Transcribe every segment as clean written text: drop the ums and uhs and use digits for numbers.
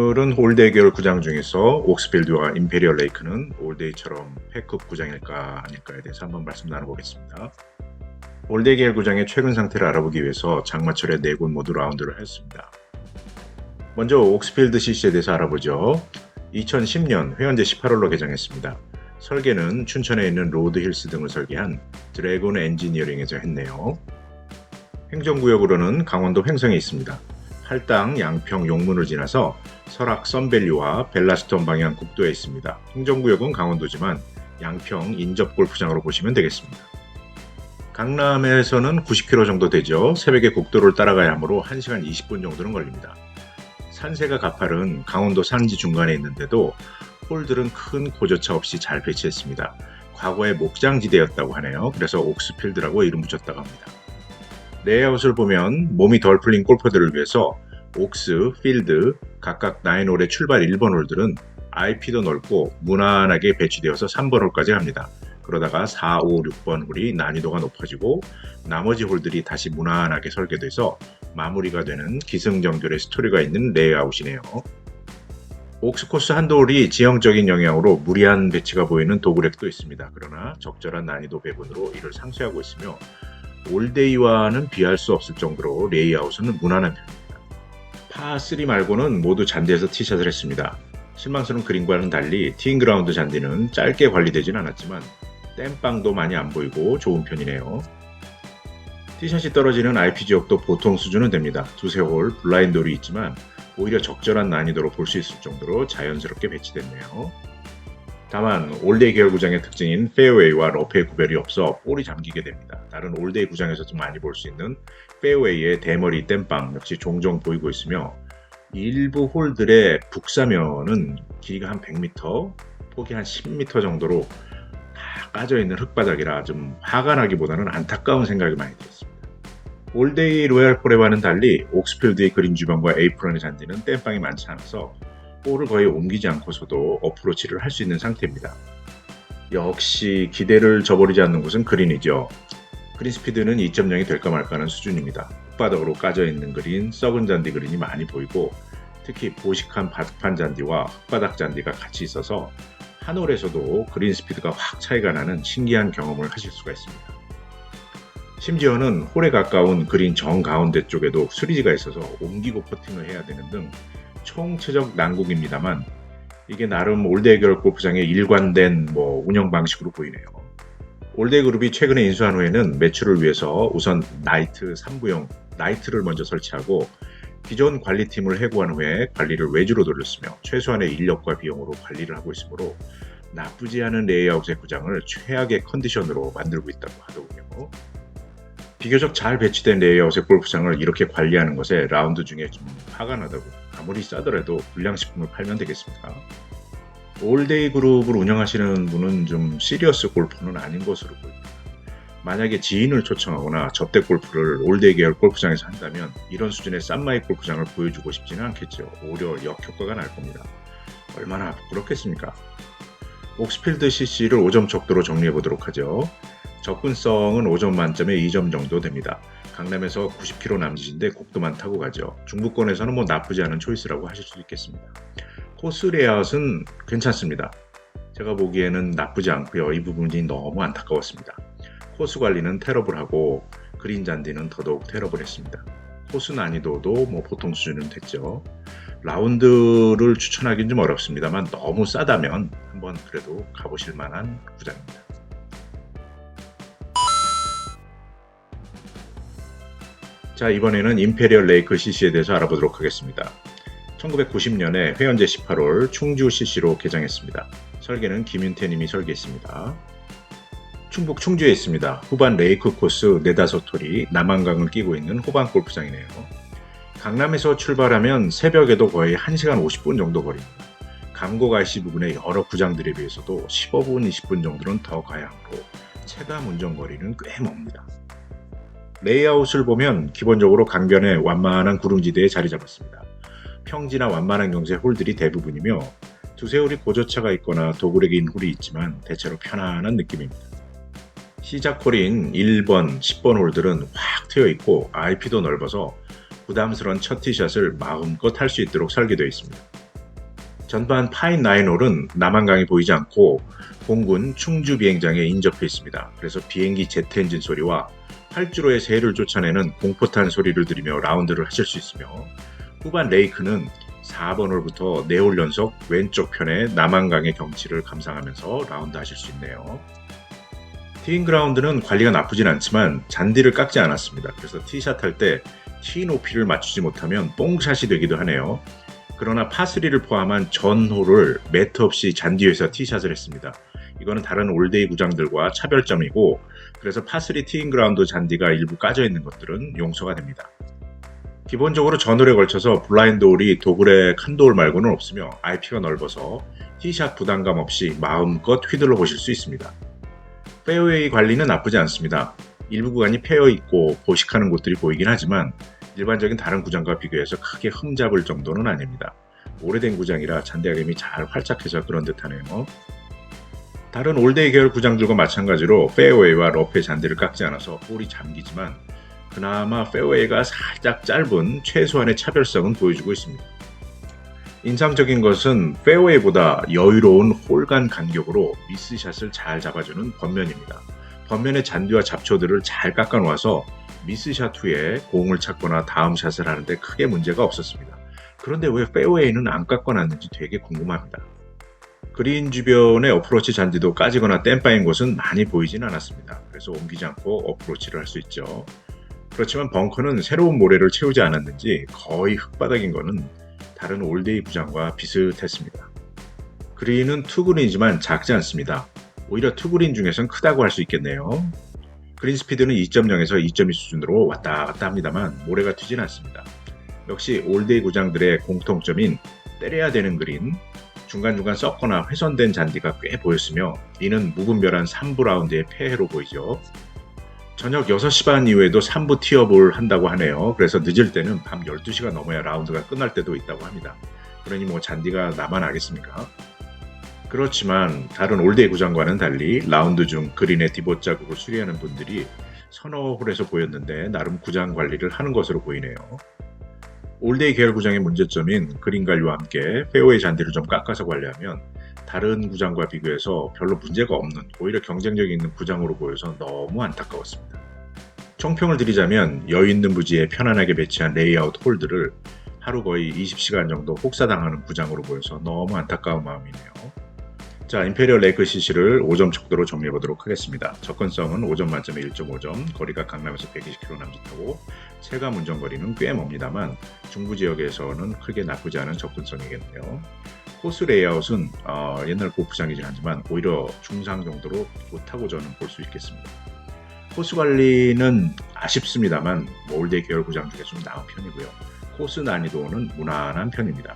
오늘은 홀데이 계열 구장 중에서 옥스필드와 임페리얼 레이크는 홀데이처럼 패급 구장일까 아닐까에 대해서 한번 말씀 나눠보겠습니다. 홀데이 계열 구장의 최근 상태를 알아보기 위해서 장마철에 4곳 모두 라운드를 했습니다. 먼저 옥스필드 CC에 대해서 알아보죠. 2010년 회원제 18홀로 개장했습니다. 설계는 춘천에 있는 로드힐스 등을 설계한 드래곤 엔지니어링에서 했네요. 행정구역으로는 강원도 횡성에 있습니다. 팔당 양평 용문을 지나서 설악 썬밸리와 벨라스톤 방향 국도에 있습니다. 행정구역은 강원도지만 양평 인접골프장으로 보시면 되겠습니다. 강남에서는 90km 정도 되죠. 새벽에 국도를 따라가야 하므로 1시간 20분 정도는 걸립니다. 산세가 가파른 강원도 산지 중간에 있는데도 홀들은 큰 고저차 없이 잘 배치했습니다. 과거에 목장지대였다고 하네요. 그래서 옥스필드라고 이름 붙였다고 합니다. 레이아웃을 보면 몸이 덜 풀린 골퍼들을 위해서 옥스, 필드, 각각 9홀의 출발 1번 홀들은 IP도 넓고 무난하게 배치되어서 3번 홀까지 갑니다. 그러다가 4, 5, 6번 홀이 난이도가 높아지고 나머지 홀들이 다시 무난하게 설계돼서 마무리가 되는 기승전결의 스토리가 있는 레이아웃이네요. 옥스 코스 한두 홀이 지형적인 영향으로 무리한 배치가 보이는 도그렉도 있습니다. 그러나 적절한 난이도 배분으로 이를 상쇄하고 있으며 올데이와는 비할 수 없을 정도로 레이아웃은 무난한 편입니다. 파3 말고는 모두 잔디에서 티샷을 했습니다. 실망스러운 그린과는 달리 티잉그라운드 잔디는 짧게 관리되진 않았지만 땜빵도 많이 안 보이고 좋은 편이네요. 티샷이 떨어지는 IP 지역도 보통 수준은 됩니다. 두세 홀 블라인드 홀이 있지만 오히려 적절한 난이도로 볼 수 있을 정도로 자연스럽게 배치됐네요. 다만 올데이 계열 구장의 특징인 페어웨이와 러프의 구별이 없어 볼이 잠기게 됩니다. 다른 올데이 구장에서도 많이 볼 수 있는 페어웨이의 대머리 땜빵 역시 종종 보이고 있으며 일부 홀들의 북사면은 길이가 한 100m, 폭이 한 10m 정도로 다 까져있는 흙바닥이라 좀 화가 나기보다는 안타까운 생각이 많이 들었습니다. 올데이 로얄포레와는 달리 옥스필드의 그린 주변과 에이프런의 잔디는 땜빵이 많지 않아서 볼을 거의 옮기지 않고서도 어프로치를 할 수 있는 상태입니다. 역시 기대를 저버리지 않는 곳은 그린이죠. 그린 스피드는 2.0이 될까 말까 하는 수준입니다. 흙바닥으로 까져있는 그린, 썩은 잔디 그린이 많이 보이고 특히 보식한 바둑판 잔디와 흙바닥 잔디가 같이 있어서 한 홀에서도 그린 스피드가 확 차이가 나는 신기한 경험을 하실 수가 있습니다. 심지어는 홀에 가까운 그린 정가운데 쪽에도 수리지가 있어서 옮기고 퍼팅을 해야 되는 등 총체적 난국입니다만 이게 나름 올데이 계열 골프장의 일관된 운영 방식으로 보이네요. 올데이 그룹이 최근에 인수한 후에는 매출을 위해서 우선 나이트 3부형 나이트를 먼저 설치하고 기존 관리팀을 해고한 후에 관리를 외주로 돌렸으며 최소한의 인력과 비용으로 관리를 하고 있으므로 나쁘지 않은 레이아웃의 구장을 최악의 컨디션으로 만들고 있다고 하더군요. 비교적 잘 배치된 레이아웃의 골프장을 이렇게 관리하는 것에 라운드 중에 좀 화가 나다고 아무리 싸더라도 불량식품을 팔면 되겠습니까? 올데이 그룹을 운영하시는 분은 좀 시리어스 골퍼는 아닌 것으로 보입니다. 만약에 지인을 초청하거나 접대 골프를 올데이 계열 골프장에서 한다면 이런 수준의 싼마이 골프장을 보여주고 싶지는 않겠죠. 오히려 역효과가 날 겁니다. 얼마나 부끄럽겠습니까? 옥스필드 CC를 5점 척도로 정리해 보도록 하죠. 접근성은 5점 만점에 2점 정도 됩니다. 강남에서 90km 남짓인데 국도만 타고 가죠. 중부권에서는 나쁘지 않은 초이스라고 하실 수 있겠습니다. 코스 레이아웃은 괜찮습니다. 제가 보기에는 나쁘지 않고요. 이 부분이 너무 안타까웠습니다. 코스 관리는 테러블하고 그린 잔디는 더더욱 테러블했습니다. 코스 난이도도 보통 수준은 됐죠. 라운드를 추천하기는 좀 어렵습니다만 너무 싸다면 한번 그래도 가보실 만한 구장입니다. 자, 이번에는 임페리얼 레이크 CC에 대해서 알아보도록 하겠습니다. 1990년에 회원제 18홀 충주 CC로 개장했습니다. 설계는 김윤태님이 설계했습니다. 충북 충주에 있습니다. 후반 레이크 코스 4-5홀이 남한강을 끼고 있는 호반 골프장이네요. 강남에서 출발하면 새벽에도 거의 1시간 50분 정도 거리입니다. 감곡 IC 부근의 여러 구장들에 비해서도 15분, 20분 정도는 더 가야 하므로 체감 운전 거리는 꽤 멉니다. 레이아웃을 보면 기본적으로 강변의 완만한 구릉지대에 자리 잡았습니다. 평지나 완만한 경사의 홀들이 대부분이며 두세 홀이 고저차가 있거나 도그렉인 홀이 있지만 대체로 편안한 느낌입니다. 시작 홀인 1번, 10번 홀들은 확 트여 있고 IP도 넓어서 부담스러운 첫 티샷을 마음껏 할 수 있도록 설계되어 있습니다. 전반 파인 나인홀은 남한강이 보이지 않고 공군 충주 비행장에 인접해 있습니다. 그래서 비행기 제트 엔진 소리와 활주로의 새를 쫓아내는 공포탄 소리를 들으며 라운드를 하실 수 있으며, 후반 레이크는 4번 홀부터 4홀 연속 왼쪽 편의 남한강의 경치를 감상하면서 라운드 하실 수 있네요. 티잉 그라운드는 관리가 나쁘진 않지만 잔디를 깎지 않았습니다. 그래서 티샷 할 때 티 높이를 맞추지 못하면 뽕샷이 되기도 하네요. 그러나 파3를 포함한 전 홀을 매트 없이 잔디 위에서 티샷을 했습니다. 이거는 다른 올데이 구장들과 차별점이고, 그래서 파3 티잉 그라운드 잔디가 일부 까져 있는 것들은 용서가 됩니다. 기본적으로 전홀에 걸쳐서 블라인드 홀이 도굴의 칸도 홀 말고는 없으며 IP가 넓어서 티샷 부담감 없이 마음껏 휘둘러 보실 수 있습니다. 페어웨이 관리는 나쁘지 않습니다. 일부 구간이 패여 있고 보식하는 곳들이 보이긴 하지만 일반적인 다른 구장과 비교해서 크게 흠잡을 정도는 아닙니다. 오래된 구장이라 잔디아림이 잘 활착해서 그런 듯하네요. 다른 올데이 계열 구장들과 마찬가지로 페어웨이와 러프의 잔디를 깎지 않아서 볼이 잠기지만 그나마 페어웨이가 살짝 짧은 최소한의 차별성은 보여주고 있습니다. 인상적인 것은 페어웨이보다 여유로운 홀간 간격으로 미스샷을 잘 잡아주는 번면입니다. 번면의 잔디와 잡초들을 잘 깎아 놓아서 미스샷 후에 공을 찾거나 다음 샷을 하는데 크게 문제가 없었습니다. 그런데 왜 페어웨이는 안 깎아놨는지 되게 궁금합니다. 그린 주변의 어프로치 잔디도 까지거나 땜빠인 곳은 많이 보이진 않았습니다. 그래서 옮기지 않고 어프로치를 할 수 있죠. 그렇지만 벙커는 새로운 모래를 채우지 않았는지 거의 흙바닥인 거는 다른 올데이 구장과 비슷했습니다. 그린은 투그린이지만 작지 않습니다. 오히려 투그린 중에선 크다고 할 수 있겠네요. 그린 스피드는 2.0에서 2.2 수준으로 왔다 갔다 합니다만 모래가 튀진 않습니다. 역시 올데이 구장들의 공통점인 때려야 되는 그린, 중간중간 썩거나 훼손된 잔디가 꽤 보였으며 이는 무분별한 3부 라운드의 폐해로 보이죠. 저녁 6시 반 이후에도 3부 티업을 한다고 하네요. 그래서 늦을 때는 밤 12시가 넘어야 라운드가 끝날 때도 있다고 합니다. 그러니 뭐 잔디가 나만 알겠습니까? 그렇지만 다른 올데이 구장과는 달리 라운드 중 그린의 디봇 자국을 수리하는 분들이 서너 홀에서 보였는데 나름 구장 관리를 하는 것으로 보이네요. 올데이 계열 구장의 문제점인 그린 관리와 함께 페어웨이 잔디를 좀 깎아서 관리하면 다른 구장과 비교해서 별로 문제가 없는, 오히려 경쟁력이 있는 구장으로 보여서 너무 안타까웠습니다. 총평을 드리자면 여유 있는 부지에 편안하게 배치한 레이아웃 홀들을 하루 거의 20시간 정도 혹사당하는 구장으로 보여서 너무 안타까운 마음이네요. 자, 임페리얼 레이크 CC를 5점 척도로 정리해보도록 하겠습니다. 접근성은 5점 만점에 1.5점, 거리가 강남에서 120km 남짓하고 체감 운전거리는 꽤 멉니다만 중부지역에서는 크게 나쁘지 않은 접근성이겠네요. 코스 레이아웃은 옛날 골프장이긴 하지만 오히려 중상 정도로 좋다고 저는 볼 수 있겠습니다. 코스 관리는 아쉽습니다만 올데이 계열 구장 중에 좀 나은 편이고요. 코스 난이도는 무난한 편입니다.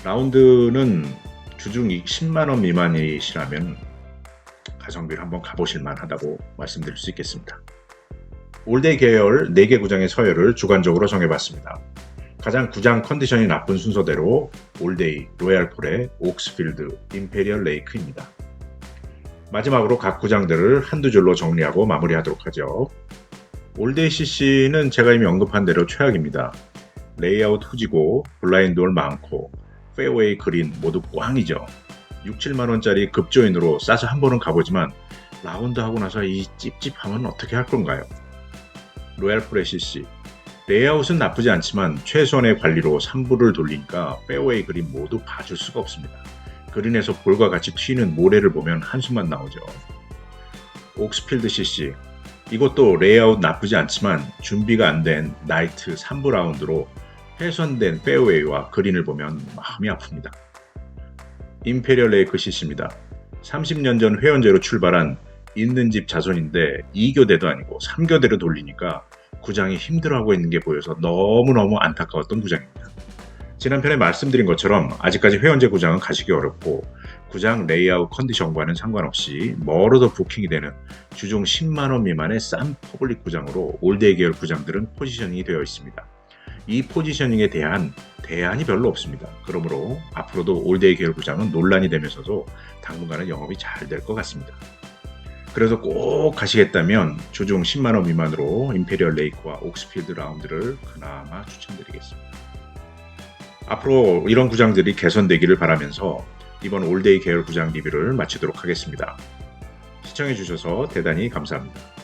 라운드는 주중 10만원 미만이시라면 가성비를 한번 가보실 만하다고 말씀드릴 수 있겠습니다. 올데이 계열 4개 구장의 서열을 주관적으로 정해봤습니다. 가장 구장 컨디션이 나쁜 순서대로 올데이, 로얄폴의 옥스필드, 임페리얼 레이크입니다. 마지막으로 각 구장들을 한두 줄로 정리하고 마무리하도록 하죠. 올데이 CC는 제가 이미 언급한 대로 최악입니다. 레이아웃 후지고 블라인드 홀 많고 페어웨이 그린 모두 꽝이죠. 6, 7만원짜리 급조인으로 싸서 한 번은 가보지만 라운드 하고 나서 이 찝찝함은 어떻게 할 건가요? 로얄폴의 CC, 레이아웃은 나쁘지 않지만 최소한의 관리로 3부를 돌리니까 페어웨이 그린 모두 봐줄 수가 없습니다. 그린에서 볼과 같이 튀는 모래를 보면 한숨만 나오죠. 옥스필드 CC, 이것도 레이아웃 나쁘지 않지만 준비가 안 된 나이트 3부 라운드로 훼손된 페어웨이와 그린을 보면 마음이 아픕니다. 임페리얼 레이크 CC입니다. 30년 전 회원제로 출발한 있는 집 자손인데 2교대도 아니고 3교대로 돌리니까 구장이 힘들어하고 있는 게 보여서 너무너무 안타까웠던 구장입니다. 지난 편에 말씀드린 것처럼 아직까지 회원제 구장은 가시기 어렵고 구장 레이아웃 컨디션과는 상관없이 멀어도 부킹이 되는 주중 10만원 미만의 싼 퍼블릭 구장으로 올데이 계열 구장들은 포지셔닝이 되어 있습니다. 이 포지셔닝에 대한 대안이 별로 없습니다. 그러므로 앞으로도 올데이 계열 구장은 논란이 되면서도 당분간은 영업이 잘 될 것 같습니다. 그래서 꼭 가시겠다면 주중 10만원 미만으로 임페리얼 레이크와 옥스필드 라운드를 그나마 추천드리겠습니다. 앞으로 이런 구장들이 개선되기를 바라면서 이번 올데이 계열 구장 리뷰를 마치도록 하겠습니다. 시청해 주셔서 대단히 감사합니다.